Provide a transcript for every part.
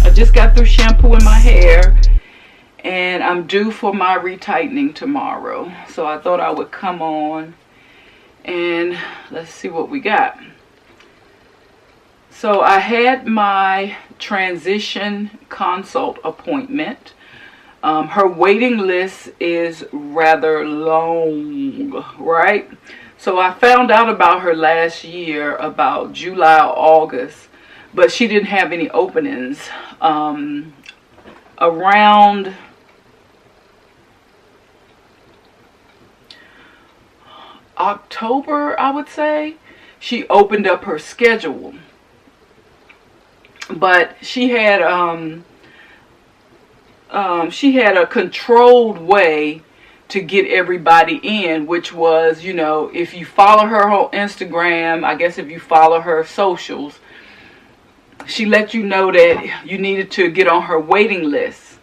I just got through shampooing my hair, and I'm due for my retightening tomorrow. So I thought I would come on and let's see what we got. So I had my transition consult appointment. Her waiting list is rather long, right? So I found out about her last year, about July or August, but she didn't have any openings. Around October, I would say, she opened up her schedule. But she had a controlled way to get everybody in, which was, you know, if you follow her on Instagram, I guess if you follow her socials, she let you know that you needed to get on her waiting list.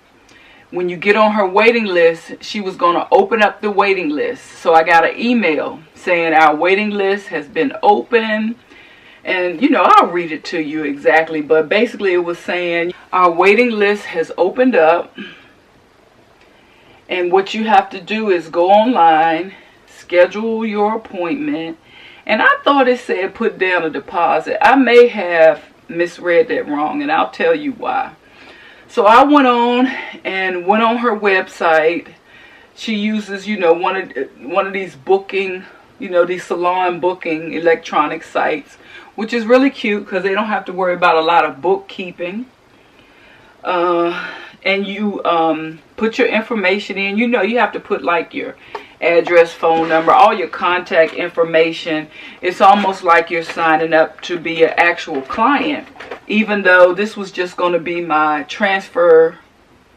When you get on her waiting list, she was going to open up the waiting list. So I got an email saying our waiting list has been open. And, you know, I'll read it to you exactly. But basically it was saying our waiting list has opened up. And what you have to do is go online, schedule your appointment. And I thought it said put down a deposit. I may have misread that wrong, and I'll tell you why. So I went on her website. She uses, you know, one of these booking, you know, these salon booking electronic sites, which is really cute because they don't have to worry about a lot of bookkeeping. And you put your information in. You know, you have to put like your address, phone number, all your contact information. It's almost like you're signing up to be an actual client, even though this was just going to be my transfer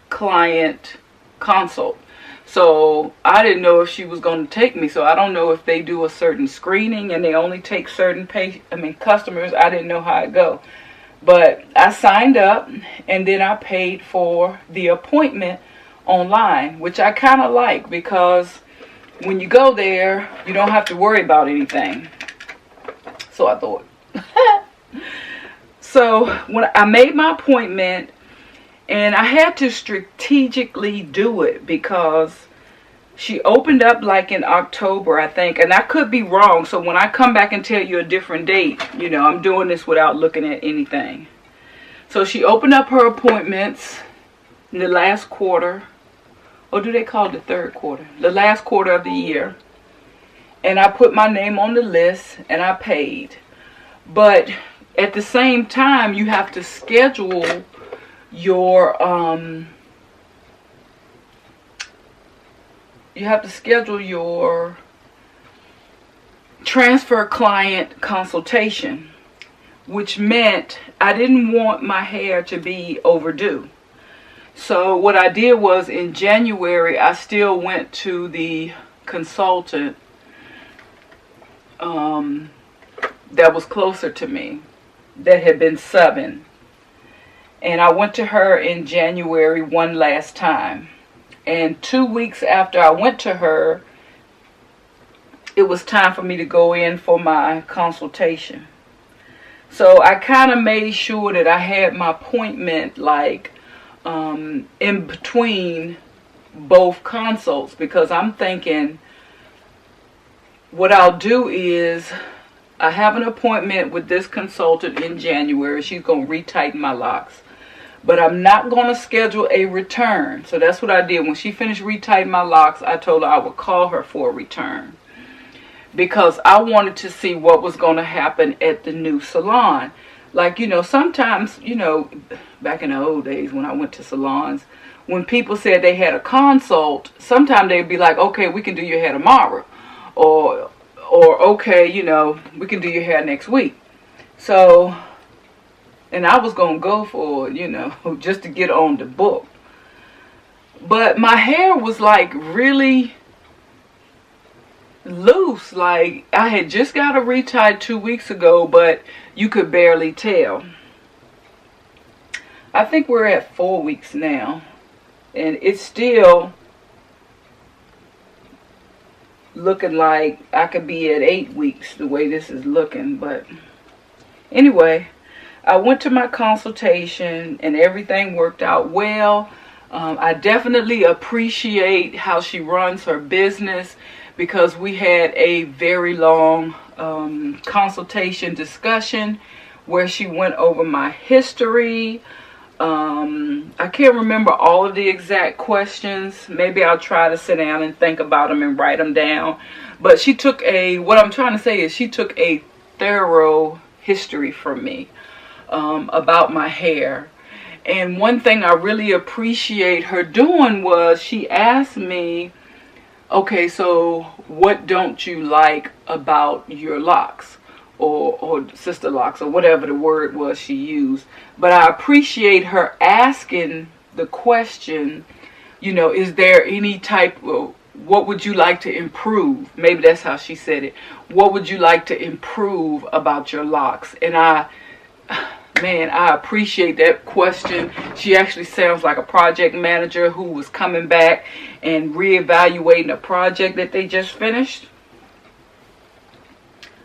client consult. So I didn't know if she was going to take me. So I don't know if they do a certain screening and they only take certain customers. I didn't know how it go. But I signed up, and then I paid for the appointment online, which I kind of like, because when you go there, you don't have to worry about anything. So I thought. So when I made my appointment, and I had to strategically do it because she opened up like in October, I think. And I could be wrong. So when I come back and tell you a different date, you know, I'm doing this without looking at anything. So she opened up her appointments in the last quarter. Or do they call it the third quarter? The last quarter of the year. And I put my name on the list and I paid. But at the same time, you have to schedule your transfer client consultation, which meant I didn't want my hair to be overdue. So what I did was in January, I still went to the consultant that was closer to me, that had been subbing. And I went to her in January one last time. And 2 weeks after I went to her, it was time for me to go in for my consultation. So I kind of made sure that I had my appointment like in between both consults, because I'm thinking what I'll do is I have an appointment with this consultant in January. She's going to retighten my locks. But I'm not going to schedule a return. So that's what I did. When she finished retightening my locks, I told her I would call her for a return, because I wanted to see what was going to happen at the new salon. Like, you know, sometimes, you know, back in the old days when I went to salons, when people said they had a consult, sometimes they'd be like, okay, we can do your hair tomorrow. Or okay, you know, we can do your hair next week. So, and I was going to go for, you know, just to get on the book. But my hair was like really loose. Like I had just got a retie 2 weeks ago, but you could barely tell. I think we're at 4 weeks now. And it's still looking like I could be at 8 weeks the way this is looking. But anyway, I went to my consultation and everything worked out well. I definitely appreciate how she runs her business, because we had a very long consultation discussion where she went over my history. I can't remember all of the exact questions. Maybe I'll try to sit down and think about them and write them down. But she took what I'm trying to say is she took a thorough history from me about my hair. And one thing I really appreciate her doing was she asked me, okay, so what don't you like about your locks, or Sisterlocks, or whatever the word was she used. But I appreciate her asking the question, you know, is there any type of, what would you like to improve? Maybe that's how she said it. What would you like to improve about your locks? And man, I appreciate that question. She actually sounds like a project manager who was coming back and reevaluating a project that they just finished.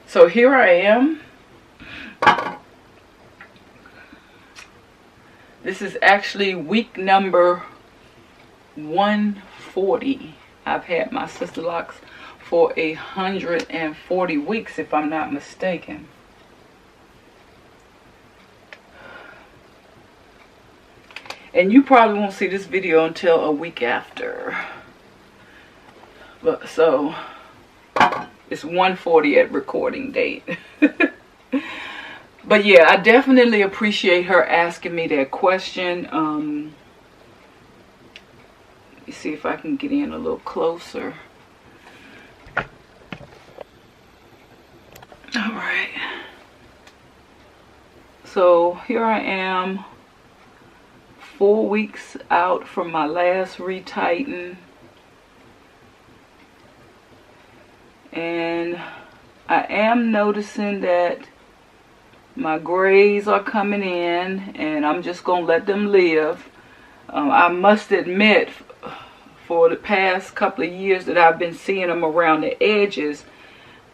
So here I am. This is actually week number 140. I've had my Sisterlocks for 140 weeks, if I'm not mistaken. And you probably won't see this video until a week after. But so it's 140 at recording date. But yeah, I definitely appreciate her asking me that question. Let me see if I can get in a little closer. All right. So here I am, 4 weeks out from my last retighten. And I am noticing that my grays are coming in, and I'm just going to let them live. I must admit, for the past couple of years that I've been seeing them around the edges,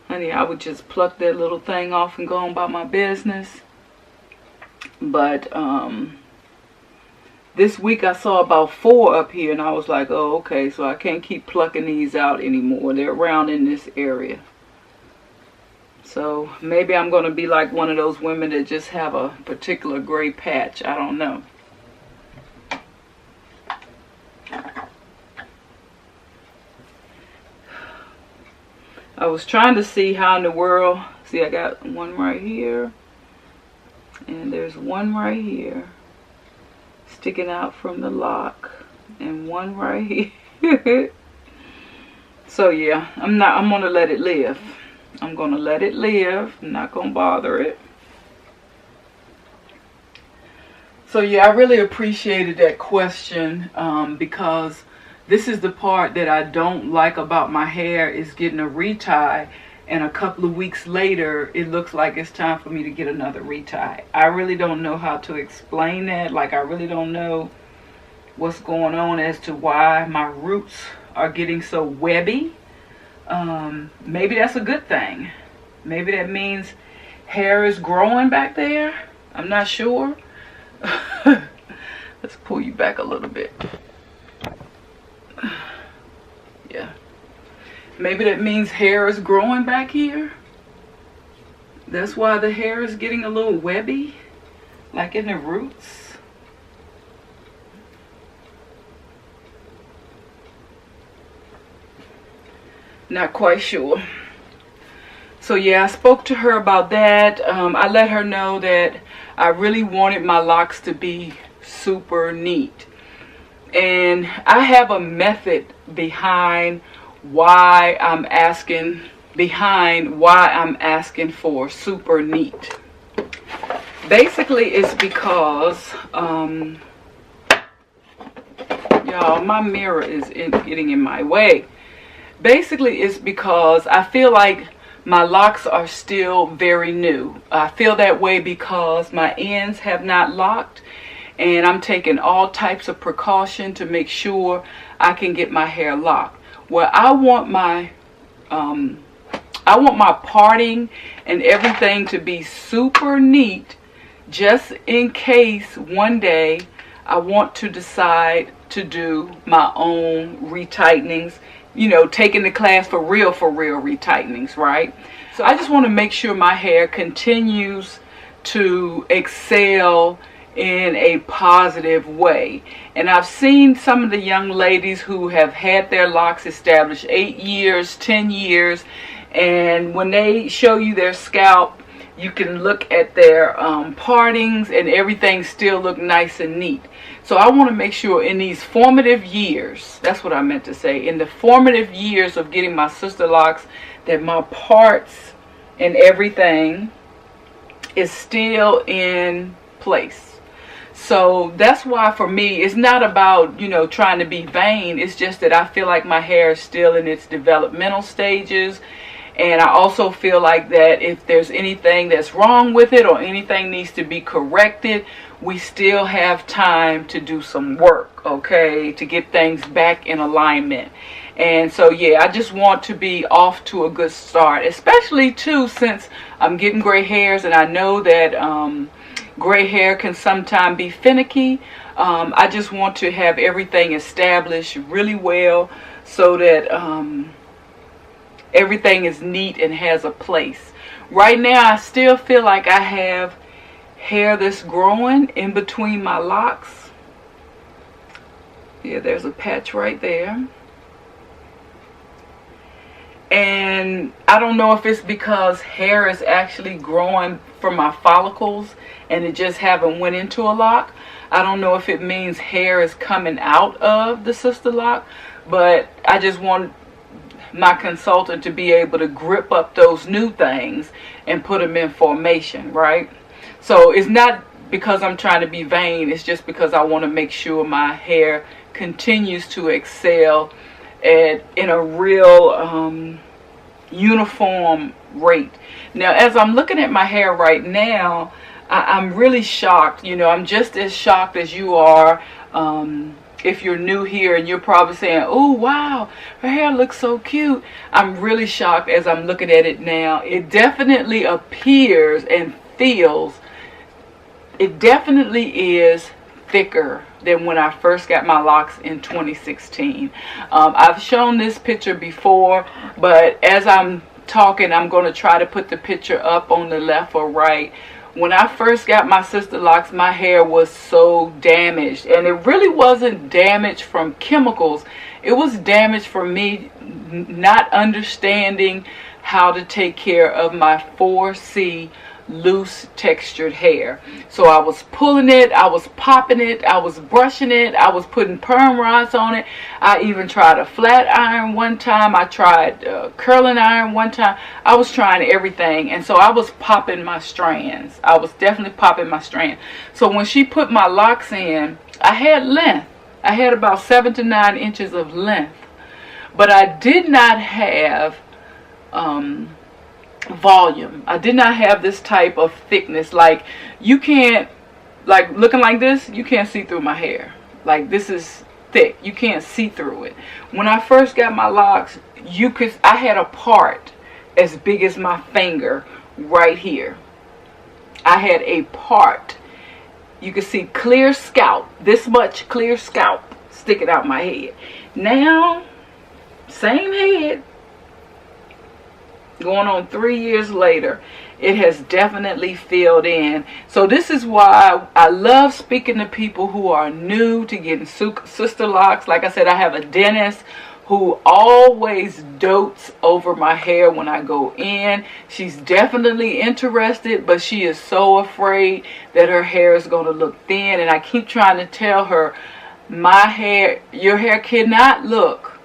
honey, I would just pluck that little thing off and go on about my business. But this week I saw about 4 up here, and I was like, oh, okay, so I can't keep plucking these out anymore. They're around in this area. So maybe I'm going to be like one of those women that just have a particular gray patch. I don't know. I was trying to see how in the world, see, I got one right here, and there's one right here sticking out from the lock, and one right here. So yeah, I'm going to let it live. I'm going to let it live. I'm not going to bother it. So yeah, I really appreciated that question, because this is the part that I don't like about my hair, is getting a retie, and a couple of weeks later it looks like it's time for me to get another retie. I really don't know how to explain that. Like, I really don't know what's going on as to why my roots are getting so webby. Maybe that's a good thing. Maybe that means hair is growing back there. I'm not sure. Let's pull you back a little bit. Yeah. Maybe that means hair is growing back here. That's why the hair is getting a little webby, like in the roots. Not quite sure. So yeah, I spoke to her about that. I let her know that I really wanted my locks to be super neat. And I have a method behind why I'm asking for super neat. Basically, it's because y'all, my mirror is getting in my way. Basically, it's because I feel like my locks are still very new. I feel that way because my ends have not locked, and I'm taking all types of precaution to make sure I can get my hair locked. Well, I want my parting and everything to be super neat, just in case one day I want to decide to do my own retightenings, you know, taking the class for real retightenings, right? So I just want to make sure my hair continues to excel in a positive way. And I've seen some of the young ladies who have had their locks established 8 years, 10 years, and when they show you their scalp, you can look at their partings and everything still look nice and neat. So I want to make sure in these formative years, that's what I meant to say, in the formative years of getting my Sisterlocks, that my parts and everything is still in place. So that's why for me, it's not about, you know, trying to be vain. It's just that I feel like my hair is still in its developmental stages. And I also feel like that if there's anything that's wrong with it or anything needs to be corrected, we still have time to do some work, okay, to get things back in alignment. And so, yeah, I just want to be off to a good start, especially, too, since I'm getting gray hairs and I know that gray hair can sometimes be finicky. I just want to have everything established really well so that everything is neat and has a place. Right now, I still feel like I have hair that's growing in between my locks. Yeah, there's a patch right there. And I don't know if it's because hair is actually growing from my follicles and it just haven't went into a lock. I don't know if it means hair is coming out of the Sisterlock, but I just want my consultant to be able to grip up those new things and put them in formation, right? So it's not because I'm trying to be vain, it's just because I want to make sure my hair continues to excel in a real uniform rate. Now, as I'm looking at my hair right now, I'm really shocked. You know, I'm just as shocked as you are. If you're new here and you're probably saying, oh wow, her hair looks so cute. I'm really shocked as I'm looking at it now. It definitely appears and feels, it definitely is thicker than when I first got my locks in 2016. I've shown this picture before, but as I'm talking, I'm going to try to put the picture up on the left or right. When I first got my Sisterlocks, my hair was so damaged, and it really wasn't damaged from chemicals. It was damaged from me not understanding how to take care of my 4C loose textured hair. So I was pulling it, I was popping it, I was brushing it, I was putting perm rods on it. I even tried a flat iron one time. I tried curling iron one time. I was trying everything, and so I was popping my strands. I was definitely popping my strands. So when she put my locks in, I had length. I had about 7 to 9 inches of length, but I did not have volume. I did not have this type of thickness. Like, you can't, like, looking like this, you can't see through my hair. Like, this is thick. You can't see through it. When I first got my locks, I had a part as big as my finger right here. I had a part. You can see clear scalp, this much clear scalp sticking out my head. Now, same head, going on 3 years later, it has definitely filled in. So this is why I love speaking to people who are new to getting Sisterlocks. Like I said, I have a dentist who always dotes over my hair when I go in. She's definitely interested, but she is so afraid that her hair is going to look thin. And I keep trying to tell her, my hair, your hair cannot look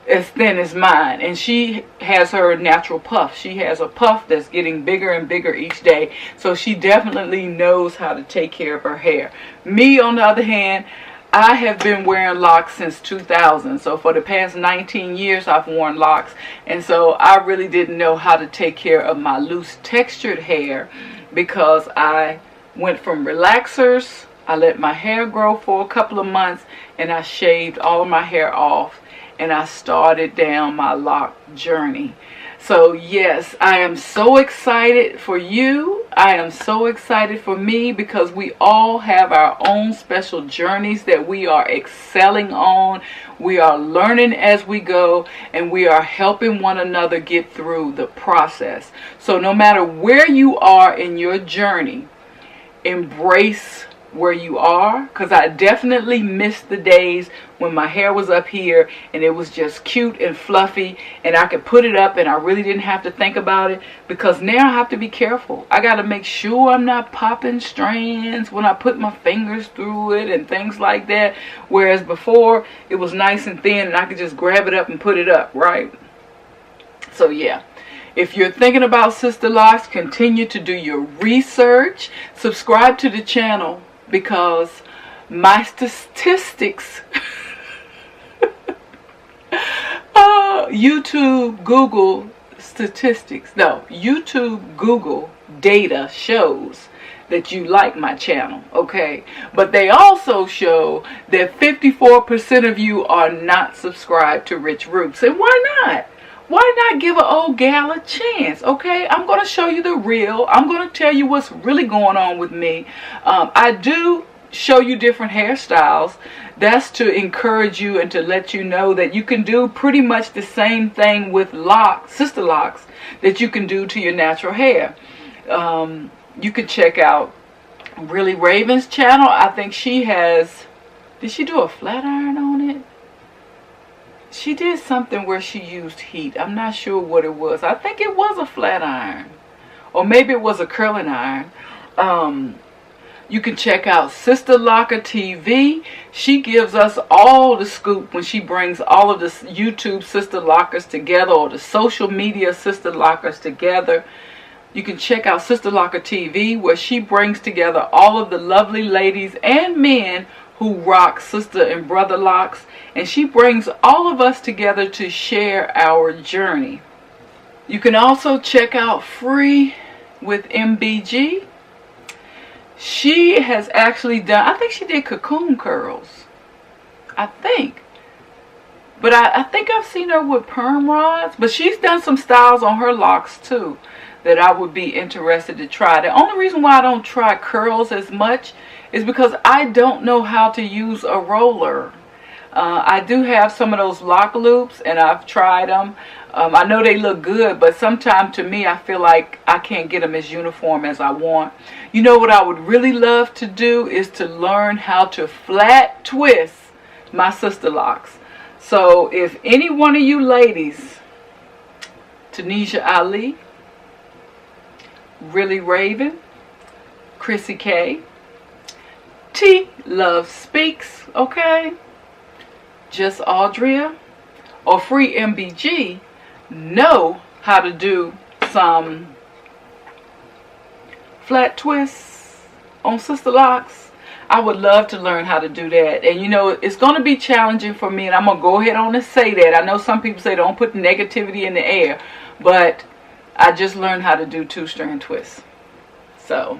as thin as mine. And she has her natural puff. She has a puff that's getting bigger and bigger each day. So she definitely knows how to take care of her hair. Me, on the other hand, I have been wearing locks since 2000. So for the past 19 years, I've worn locks. And so I really didn't know how to take care of my loose textured hair, because I went from relaxers. I let my hair grow for a couple of months, and I shaved all of my hair off, and I started down my lock journey. So yes, I am so excited for you I am so excited for me because we all have our own special journeys that we are excelling on. We are learning as we go, and we are helping one another get through the process. So no matter where you are in your journey, embrace where you are, because I definitely missed the days when my hair was up here and it was just cute and fluffy and I could put it up and I really didn't have to think about it, because now I have to be careful. I got to make sure I'm not popping strands when I put my fingers through it and things like that, whereas before it was nice and thin and I could just grab it up and put it up, right? So yeah, if you're thinking about Sisterlocks, continue to do your research, subscribe to the channel, because my statistics, YouTube, Google statistics, no, YouTube, Google data shows that you like my channel, okay? But they also show that 54% of you are not subscribed to RichRootz. And why not? Why not give an old gal a chance, okay? I'm going to show you the real. I'm going to tell you what's really going on with me. I do show you different hairstyles. That's to encourage you and to let you know that you can do pretty much the same thing with Sisterlocks that you can do to your natural hair. You can check out Really Raven's channel. I think she has, did she do a flat iron on it? She did something where she used heat. I'm not sure what it was. I think it was a flat iron. Or maybe it was a curling iron. You can check out Sisterlocker TV. She gives us all the scoop when she brings all of the YouTube Sisterlockers together, or the social media Sisterlockers together. You can check out Sisterlocker TV, where she brings together all of the lovely ladies and men who rock sister and brother locks, and she brings all of us together to share our journey. You can also check out Free with MBG. She has actually done, I think she did cocoon curls, I think. But I think I've seen her with perm rods, but she's done some styles on her locks too that I would be interested to try. The only reason why I don't try curls as much is because I don't know how to use a roller. I do have some of those lock loops and I've tried them. I know they look good, but sometimes to me I feel like I can't get them as uniform as I want. You know what I would really love to do is to learn how to flat twist my Sisterlocks. So if any one of you ladies, Tunisia Ali, Really Raven, Chrissy K, TLovespeaksss, okay, just Audria, or Free MBG, know how to do some flat twists on Sisterlocks, I would love to learn how to do that. And you know, it's going to be challenging for me, and I'm going to go ahead on and say that. I know some people say don't put negativity in the air, but I just learned how to do 2-strand twists. So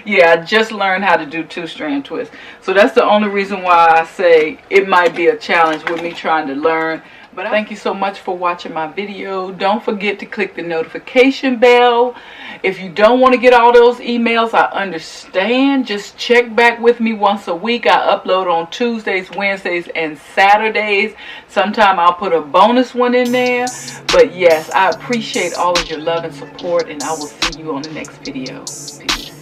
yeah, I just learned how to do 2-strand twists. So that's the only reason why I say it might be a challenge with me trying to learn. But thank you so much for watching my video. Don't forget to click the notification bell. If you don't want to get all those emails, I understand. Just check back with me once a week. I upload on Tuesdays, Wednesdays, and Saturdays. Sometime I'll put a bonus one in there. But yes, I appreciate all of your love and support, and I will see you on the next video. Peace.